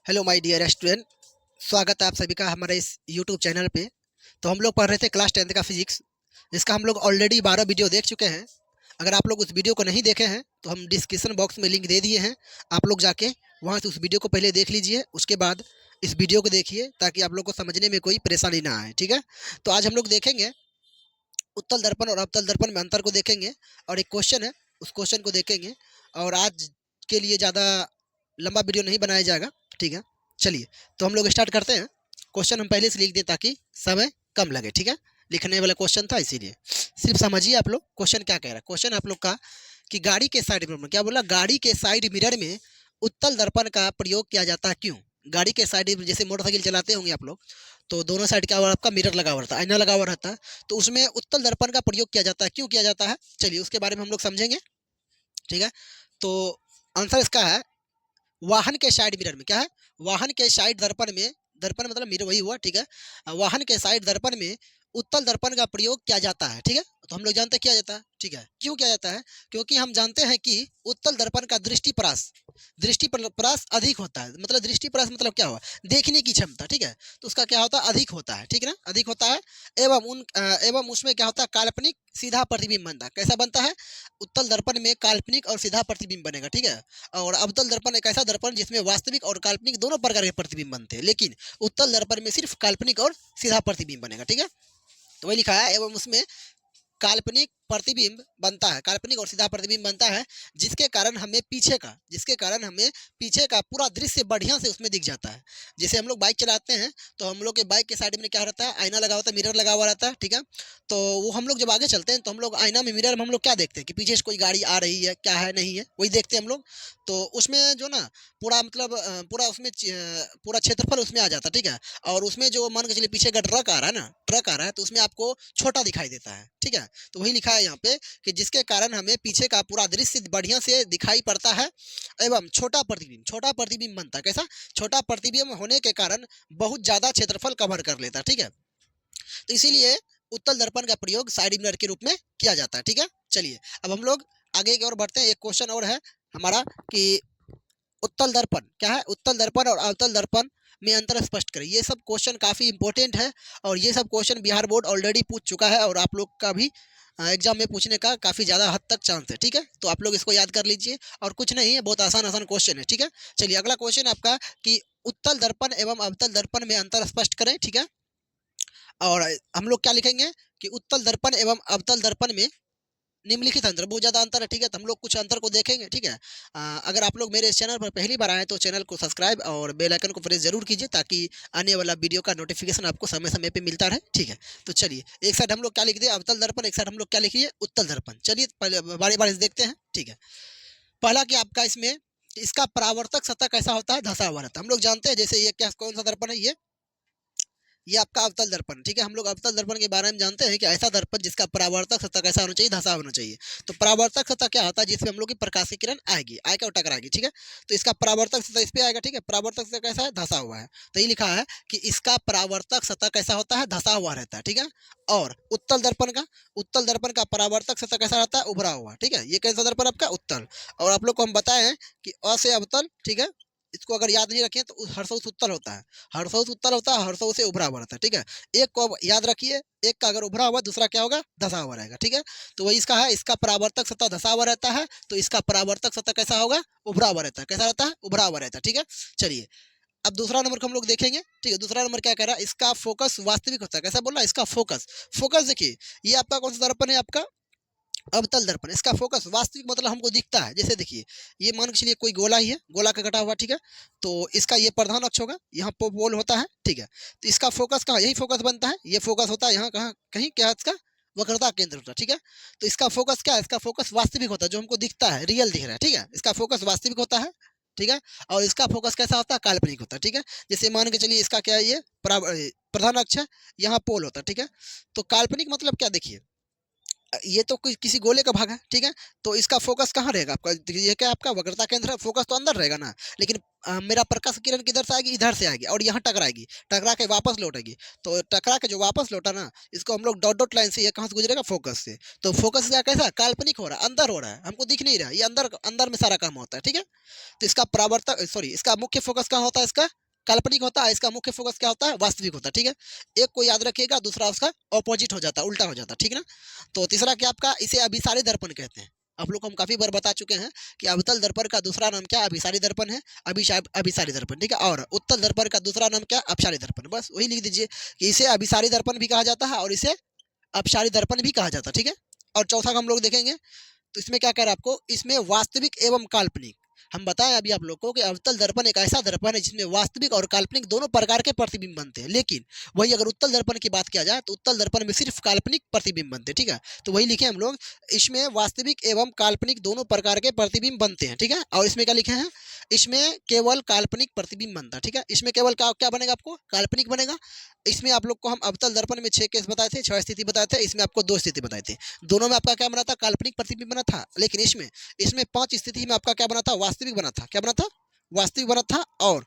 Hello my dear student. स्वागत है आप सभी का हमारे इस यूट्यूब चैनल पे। तो हम लोग पढ़ रहे थे क्लास 10th का फिजिक्स, जिसका हम लोग ऑलरेडी 12 वीडियो देख चुके हैं। अगर आप लोग उस वीडियो को नहीं देखे हैं तो हम डिस्क्रिप्शन बॉक्स में लिंक दे दिए हैं, आप लोग जाके वहाँ से उस वीडियो को पहले देख लीजिए, उसके बाद इस वीडियो को देखिए ताकि आप लोग को समझने में कोई परेशानी ना आए। ठीक है, तो आज हम लोग देखेंगे उत्तल दर्पण और अवतल दर्पण में अंतर को देखेंगे, और एक क्वेश्चन है उस क्वेश्चन को देखेंगे। और आज के लिए ज़्यादा लंबा वीडियो नहीं बनाया जाएगा। ठीक है, चलिए तो हम लोग स्टार्ट करते हैं। क्वेश्चन हम पहले से लिख दें ताकि समय कम लगे। ठीक है, लिखने वाला क्वेश्चन था इसीलिए सिर्फ समझिए आप लोग क्वेश्चन क्या कह रहा है। क्वेश्चन आप लोग का कि गाड़ी के साइड मिरर में, क्या बोला, गाड़ी के साइड मिरर में उत्तल दर्पण का प्रयोग किया जाता है, क्यों? गाड़ी के साइड, जैसे मोटरसाइकिल चलाते होंगे आप लोग, तो दोनों साइड क्या हुआ, आपका मिरर लगा हुआ रहता है, आईना लगा हुआ रहता है, तो उसमें उत्तल दर्पण का प्रयोग किया जाता है, क्यों किया जाता है? चलिए उसके बारे में हम लोग समझेंगे। ठीक है, तो आंसर इसका है वाहन के साइड मिरर में। क्या है? वाहन के साइड दर्पण में, दर्पण मतलब मिरर वही हुआ। ठीक है, वाहन के साइड दर्पण में उत्तल दर्पण का प्रयोग किया जाता है। ठीक है, तो हम लोग जानते हैं किया जाता है। ठीक है, क्यों किया जाता है? क्योंकि हम जानते हैं कि उत्तल दर्पण का दृष्टि प्रयास अधिक होता है। मतलब दृष्टि प्रयास मतलब क्या हुआ, देखने की क्षमता। ठीक है, तो उसका क्या होता है, अधिक होता है। ठीक है ना, अधिक होता है। एवं उसमें क्या होता है, काल्पनिक सीधा प्रतिबिंब बनता है। कैसा बनता है? उत्तल दर्पण में काल्पनिक और सीधा प्रतिबिंब बनेगा। ठीक है, और अवतल दर्पण एक ऐसा दर्पण जिसमें वास्तविक और काल्पनिक दोनों प्रकार के प्रतिबिंब बनते हैं, लेकिन उत्तल दर्पण में सिर्फ काल्पनिक और सीधा प्रतिबिंब बनेगा। ठीक है, तो वही लिखा है, एवं उसमें काल्पनिक प्रतिबिंब बनता है, काल्पनिक और सीधा प्रतिबिंब बनता है, जिसके कारण हमें पीछे का पूरा दृश्य बढ़िया से उसमें दिख जाता है। जैसे हम लोग बाइक चलाते हैं तो हम लोग के बाइक के साइड में क्या रहता है, आईना लगा होता है, मिरर लगा हुआ रहता है। ठीक है, तो वो हम लोग जब आगे चलते हैं तो हम लोग आईना में, मिरर में हम लोग क्या देखते हैं कि पीछे से कोई गाड़ी आ रही है, क्या है नहीं है, वही देखते हैं हम लोग। तो उसमें जो ना पूरा मतलब पूरा क्षेत्रफल उसमें आ जाता है। ठीक है, और उसमें जो मान के चलिए पीछे का ट्रक आ रहा है ना, ट्रक आ रहा है, तो उसमें आपको छोटा दिखाई देता है। ठीक है, तो वही लिखा है यहाँ पे कि जिसके कारण हमें पीछे का पूरा दृश्य बढ़िया से दिखाई पड़ता है, एवं छोटा प्रतिबिंब बनता है। कैसा? छोटा प्रतिबिंब होने के कारण बहुत ज्यादा क्षेत्रफल कवर कर लेता है। ठीक है, तो इसीलिए उत्तल दर्पण का प्रयोग साइड मिरर के रूप में किया जाता है। ठीक है, चलिए अब हम लोग आगे की ओर बढ़ते हैं। एक क्वेश्चन और है हमारा कि उत्तल दर्पण क्या है, उत्तल दर्पण और अवतल दर्पण में अंतर स्पष्ट करें। ये सब क्वेश्चन काफी इंपॉर्टेंट है, और ये सब क्वेश्चन बिहार बोर्ड ऑलरेडी पूछ चुका है, और आप लोग का भी एग्जाम में पूछने का काफी ज्यादा हद तक चांस है। ठीक है, तो आप लोग इसको याद कर लीजिए, और कुछ नहीं है, बहुत आसान आसान क्वेश्चन है। ठीक है, चलिए अगला क्वेश्चन आपका कि उत्तल दर्पण एवं अवतल दर्पण में अंतर स्पष्ट करें। ठीक है, और हम लोग क्या लिखेंगे कि उत्तल दर्पण एवं अवतल दर्पण में निम्नलिखित अंतर, बहुत ज़्यादा अंतर है। ठीक है, तो हम लोग कुछ अंतर को देखेंगे। ठीक है, अगर आप लोग मेरे इस चैनल पर पहली बार आए तो चैनल को सब्सक्राइब और बेल आइकन को प्रेस जरूर कीजिए, ताकि आने वाला वीडियो का नोटिफिकेशन आपको समय समय पे मिलता रहे। ठीक है, तो चलिए एक साइड हम लोग क्या लिख दिए, अवतल दर्पण, एक साइड हम लोग क्या लिखिए, उत्तल दर्पण। चलिए पहले बारी बारी से देखते हैं। ठीक है, पहला कि आपका इसमें इसका परावर्तक सतह कैसा होता है, धंसा हुआ रहता है। हम लोग जानते हैं, जैसे ये क्या, कौन सा दर्पण है, ये आपका अवतल दर्पण। ठीक है, हम लोग अवतल दर्पण के बारे में जानते हैं कि ऐसा दर्पण जिसका परावर्तक सतह कैसा होना चाहिए, धंसा होना चाहिए। तो परावर्तक सतह क्या होता है, जिसमें हम लोग की प्रकाश की किरण आएगी, आएगा और टकराएगी। ठीक है, तो इसका परावर्तक सतह इस पे आएगा। ठीक है, परावर्तक सतह कैसा है, धंसा हुआ है। तो ये लिखा है कि इसका परावर्तक सतह कैसा होता है, धंसा हुआ रहता है। ठीक है, और उत्तल दर्पण का परावर्तक सतह कैसा रहता है, उभरा हुआ। ठीक है, ये कैसा दर्पण आपका, उत्तल। और आप लोग को हम बताए हैं कि अ से अवतल। ठीक है, इसको अगर याद नहीं रखें तो हर्षों से उत्तल होता है, हर्षों से उत्तल होता है, हर्षों से उभरा हुआ रहता है। ठीक है, एक को अब याद रखिए, एक का अगर उभरा हुआ, दूसरा क्या होगा, धसा हुआ रहेगा। ठीक है, तो वही इसका है, इसका परावर्तक सतह धसा हुआ रहता है, तो इसका परावर्तक सतह कैसा होगा, उभरा हुआ रहता है। कैसा रहता है, उभरा हुआ रहता है। ठीक है, चलिए अब दूसरा नंबर को हम लोग देखेंगे। ठीक है, दूसरा नंबर क्या कह रहा है, इसका फोकस वास्तविक होता है। कैसा बोल रहा है, इसका फोकस, फोकस देखिए, ये आपका कौन सा दर्पण है, आपका अवतल दर्पण। इसका फोकस वास्तविक मतलब हमको दिखता है, जैसे देखिए ये मान के चलिए कोई गोला ही है, गोला का कटा हुआ। ठीक है, तो इसका ये प्रधान अक्ष होगा, यहाँ पर पोल होता है। ठीक है, तो इसका फोकस कहाँ, यही फोकस बनता है, ये फोकस होता है यहाँ, कहाँ कहीं क्या है इसका, वक्रता केंद्र होता है। ठीक है, तो इसका फोकस क्या है, इसका फोकस वास्तविक होता है, जो हमको दिखता है, रियल दिख रहा है। ठीक है, इसका फोकस वास्तविक होता है। ठीक है, और इसका फोकस कैसा होता है, काल्पनिक होता है। ठीक है, जैसे मान के चलिए इसका क्या है, ये प्रधान अक्ष है, यहाँ पोल होता है। ठीक है, तो काल्पनिक मतलब क्या, देखिए ये तो किसी गोले का भाग है, ठीक है। तो इसका फोकस कहाँ रहेगा आपका, ये क्या आपका वक्रता केंद्र है, फोकस तो अंदर रहेगा ना। लेकिन मेरा प्रकाश किरण किधर से आएगी, इधर से आएगी और यहाँ टकराएगी, टकरा के वापस लौटेगी। तो टकरा के जो वापस लौटा ना, इसको हम लोग डॉट डॉट लाइन से, ये कहाँ से गुजरेगा, फोकस से। तो फोकस का कैसा काल्पनिक हो रहा है, अंदर हो रहा है, हमको दिख नहीं रहा, ये अंदर अंदर में सारा काम होता है, ठीक है। तो इसका परावर्तक सॉरी इसका मुख्य फोकस कहाँ होता है, इसका काल्पनिक होता है, इसका मुख्य फोकस क्या होता है, वास्तविक होता है, ठीक है। एक को याद रखिएगा, दूसरा उसका ऑपोजिट हो जाता है, उल्टा हो जाता है, ठीक है ना। तो तीसरा क्या आपका, इसे अभिसारी दर्पण कहते हैं। आप लोग को हम काफी बार बता चुके हैं कि अवतल दर्पण का दूसरा नाम क्या, अभिसारी दर्पण है। अभिसारी दर्पण, ठीक है। और उत्तल दर्पण का दूसरा नाम क्या, अपसारी दर्पण। बस वही लिख दीजिए कि इसे अभिसारी दर्पण भी कहा जाता है और इसे अपसारी दर्पण भी कहा जाता है, ठीक है। और चौथा का हम लोग देखेंगे, तो इसमें क्या कह रहा है आपको, इसमें वास्तविक एवं काल्पनिक। हम बताएं अभी आप लोग को कि अवतल दर्पण एक ऐसा दर्पण है जिसमें वास्तविक और काल्पनिक दोनों प्रकार के प्रतिबिंब बनते हैं। लेकिन वही अगर उत्तल दर्पण की बात किया जाए तो उत्तल दर्पण में सिर्फ काल्पनिक प्रतिबिंब बनते हैं, ठीक है। तो वही लिखे हम लोग, इसमें वास्तविक एवं काल्पनिक दोनों प्रकार के प्रतिबिंब बनते हैं, ठीक है। और इसमें क्या लिखे हैं, इसमें केवल काल्पनिक प्रतिबिंब बनता है, ठीक है। इसमें केवल क्या बनेगा आपको, काल्पनिक बनेगा। इसमें आप लोग को हम अवतल दर्पण में 6 केस बताए थे, 6 स्थिति बताए थे, इसमें आपको 2 स्थिति बताए थे। दोनों में आपका क्या बना था, काल्पनिक प्रतिबिंब बना था। लेकिन इसमें इसमें 5 स्थिति में आपका क्या बना था, वास्तविक बना था। क्या बना था, वास्तविक बना था। और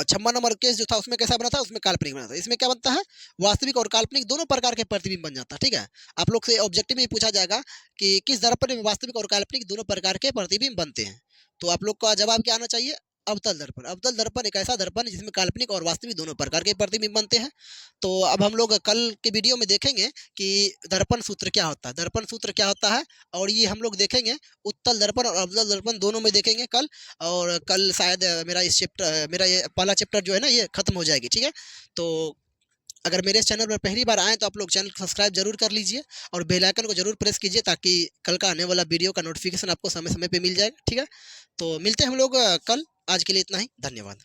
6वां नंबर केस जो था उसमें कैसा बना था, उसमें काल्पनिक बना था। इसमें क्या बनता है, वास्तविक और काल्पनिक दोनों प्रकार के प्रतिबिंब बन जाता है, ठीक है। आप लोग से ऑब्जेक्टिव में पूछा जाएगा कि किस दर्पण में वास्तविक और काल्पनिक दोनों प्रकार के प्रतिबिंब बनते हैं। तो आप लोग का जवाब क्या आना चाहिए, अवतल दर्पण। अवतल दर्पण एक ऐसा दर्पण जिसमें काल्पनिक और वास्तविक दोनों प्रकार के प्रतिबिंब बनते हैं। तो अब हम लोग कल के वीडियो में देखेंगे कि दर्पण सूत्र क्या होता है, दर्पण सूत्र क्या होता है। और ये हम लोग देखेंगे उत्तल दर्पण और अवतल दर्पण दोनों में देखेंगे कल। और कल शायद मेरा ये पहला चैप्टर जो है ना, ये खत्म हो जाएगी, ठीक है। तो अगर मेरे चैनल पर पहली बार आए तो आप लोग चैनल को सब्सक्राइब जरूर कर लीजिए और बेल आइकन को जरूर प्रेस कीजिए, ताकि कल का आने वाला वीडियो का नोटिफिकेशन आपको समय समय पे मिल जाएगा, ठीक है। तो मिलते हैं हम लोग कल। आज के लिए इतना ही, धन्यवाद।